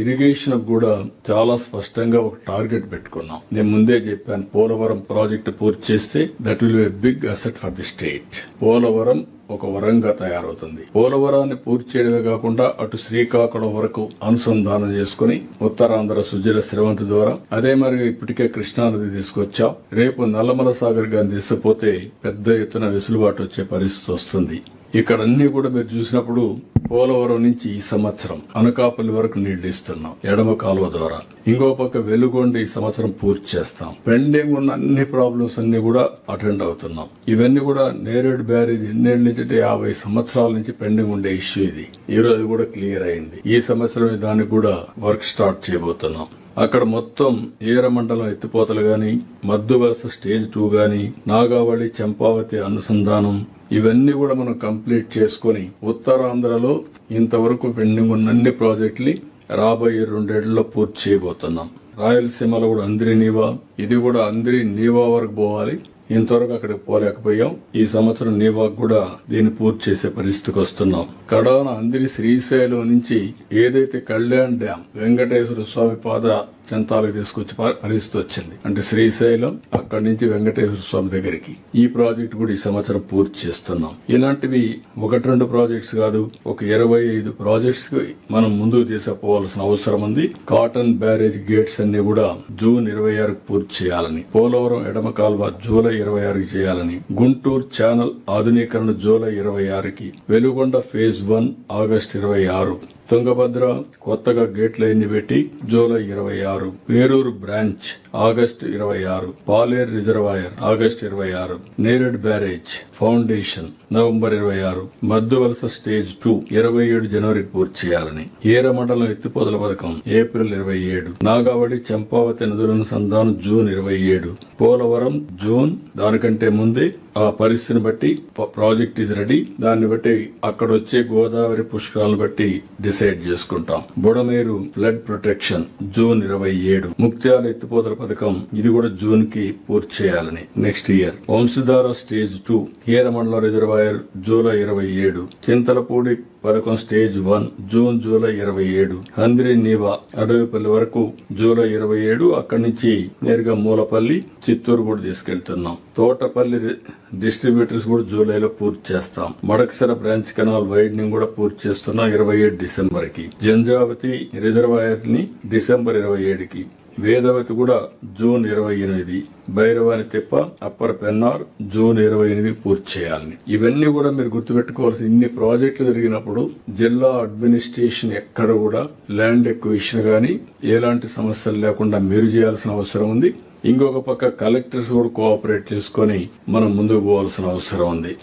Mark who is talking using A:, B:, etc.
A: Irrigation కూడా చాలా స్పష్టంగా ఒక టార్గెట్ పెట్టుకున్నాం. నేను ముందే చెప్పాను, పోలవరం ప్రాజెక్టు పూర్తి చేస్తే that will be a big asset for the state. Polavaram ఒక వరంగా తయారవుతుంది. పోలవరాన్ని పూర్తి చేయడమే కాకుండా అటు శ్రీకాకుళం వరకు అనుసంధానం చేసుకుని ఉత్తరాంధ్ర సుజల స్రవంతి ద్వారా అదే మరి ఇప్పటికే కృష్ణానది తీసుకొచ్చాం. రేపు నల్లమల సాగర్ గాని తీసుకుపోతే పెద్ద ఎత్తున వెసులుబాటు వచ్చే పరిస్థితి వస్తుంది. ఇక్కడ అన్ని కూడా మీరు చూసినప్పుడు పోలవరం నుంచి ఈ సంవత్సరం అనకాపల్లి వరకు నీళ్లు ఇస్తున్నాం ఎడమ కాలువ ద్వారా. ఇంకో పక్క వెలుగొండ ఈ సంవత్సరం పూర్తి చేస్తాం. పెండింగ్ ఉన్న అన్ని ప్రాబ్లమ్స్ అన్ని కూడా అటెండ్ అవుతున్నాం. ఇవన్నీ కూడా నేరేడు బ్యారేజ్ ఎన్నేళ్ల నుంచి 50 సంవత్సరాల నుంచి పెండింగ్ ఉండే ఇష్యూ ఇది. ఈ రోజు కూడా క్లియర్ అయింది. ఈ సంవత్సరం దానికి కూడా వర్క్ స్టార్ట్ చేయబోతున్నాం. అక్కడ మొత్తం ఏరమండలం ఎత్తిపోతలు గాని, మద్దు వలస స్టేజ్ 2 గాని, నాగావళి చంపావతి అనుసంధానం ఇవన్నీ కూడా మనం కంప్లీట్ చేసుకుని ఉత్తరాంధ్రలో ఇంతవరకు పెండింగ్ ఉన్న అన్ని ప్రాజెక్టులు రాబోయే 2 ఏళ్లలో పూర్తి చేయబోతున్నాం. రాయలసీమలో కూడా అందిరి నీవా, ఇది కూడా అందిరి నీవా వరకు పోవాలి. ఇంతవరకు అక్కడికి పోలేకపోయాం. ఈ సంవత్సరం నీవాకు కూడా దీన్ని పూర్తి చేసే పరిస్థితికి వస్తున్నాం. కడాన అందిరి శ్రీశైలం నుంచి ఏదైతే కళ్యాణ్ డ్యాం వెంకటేశ్వర స్వామి పాద చెంతాలకు తీసుకొచ్చి పరిస్థితి వచ్చింది. అంటే శ్రీశైలం అక్కడి నుంచి వెంకటేశ్వర స్వామి దగ్గరికి ఈ ప్రాజెక్ట్ కూడా ఈ సంవత్సరం పూర్తి చేస్తున్నాం. ఇలాంటివి 1-2 ప్రాజెక్ట్స్ కాదు, ఒక 25 ప్రాజెక్ట్స్ మనం ముందుకు తీసుకుపోవాల్సిన అవసరం ఉంది. కాటన్ బ్యారేజ్ గేట్స్ అన్ని కూడా జూన్ 26కు పూర్తి చేయాలని, పోలవరం ఎడమ కాల్వ జూలై 26కి చేయాలని, గుంటూరు ఛానల్ ఆధునీకరణ జూలై 26కి, వెలుగొండ ఫేజ్ 1 ఆగస్టు 26, తుంగభద్ర కొత్తగా గేట్ లైన్ పెట్టి July 26, Peruru branch August 26, Paleru reservoir August 26, Nered barrage foundation November 26, Madduvalasa stage 2 27 జనవరికి పూర్తి చేయాలని, ఏరమండలం ఎత్తిపోతల పథకం ఏప్రిల్ 27, నాగావళి చంపావతి నదులను సంధానం జూన్ 27, పోలవరం జూన్. దానికంటే ముందే ఆ పరిస్థితిని బట్టి ప్రాజెక్ట్ ఇస్ రెడీ. దాన్ని బట్టి అక్కడ వచ్చే గోదావరి పుష్కరాలను బట్టి డిసైడ్ చేసుకుంటాం. Budameru flood protection June 27, Muktyala ఎత్తిపోతల పథకం ఇది కూడా జూన్ కి పూర్తి చేయాలని next year. Vamsadhara stage 2 Hiramandalam reservoir July 27, Chintalapudi పథకం స్టేజ్ 1 జూన్ జూలై 27, హంద్రి నీవా అడవిపల్లి వరకు జూలై 27, అక్కడి నుంచి నేరుగా మూలపల్లి చిత్తూరు కూడా తీసుకెళ్తున్నాం. తోటపల్లి డిస్ట్రిబ్యూటర్స్ కూడా జూలైలో పూర్తి చేస్తాం. మడకసర బ్రాంచ్ కెనాల్ వైడనింగ్ కూడా పూర్తి చేస్తున్నాం 27 డిసెంబర్ కి. జంజావతి రిజర్వాయర్ ని డిసెంబర్ 27కి, వేదవతి కూడా జూన్ 28, భైరవాని తిప్ప అప్పర్ పెన్నార్ జూన్ 28 పూర్తి చేయాలని. ఇవన్నీ కూడా మీరు గుర్తుపెట్టుకోవాల్సిన ఇన్ని ప్రాజెక్టులు జరిగినప్పుడు జిల్లా అడ్మినిస్ట్రేషన్ ఎక్కడ కూడా ల్యాండ్ ఎక్విజిషన్ గానీ ఎలాంటి సమస్యలు లేకుండా మీరు చేయాల్సిన అవసరం ఉంది. ఇంకొక పక్క కలెక్టర్స్ కూడా కోఆపరేట్ చేసుకుని మనం ముందుకు పోవాల్సిన అవసరం ఉంది.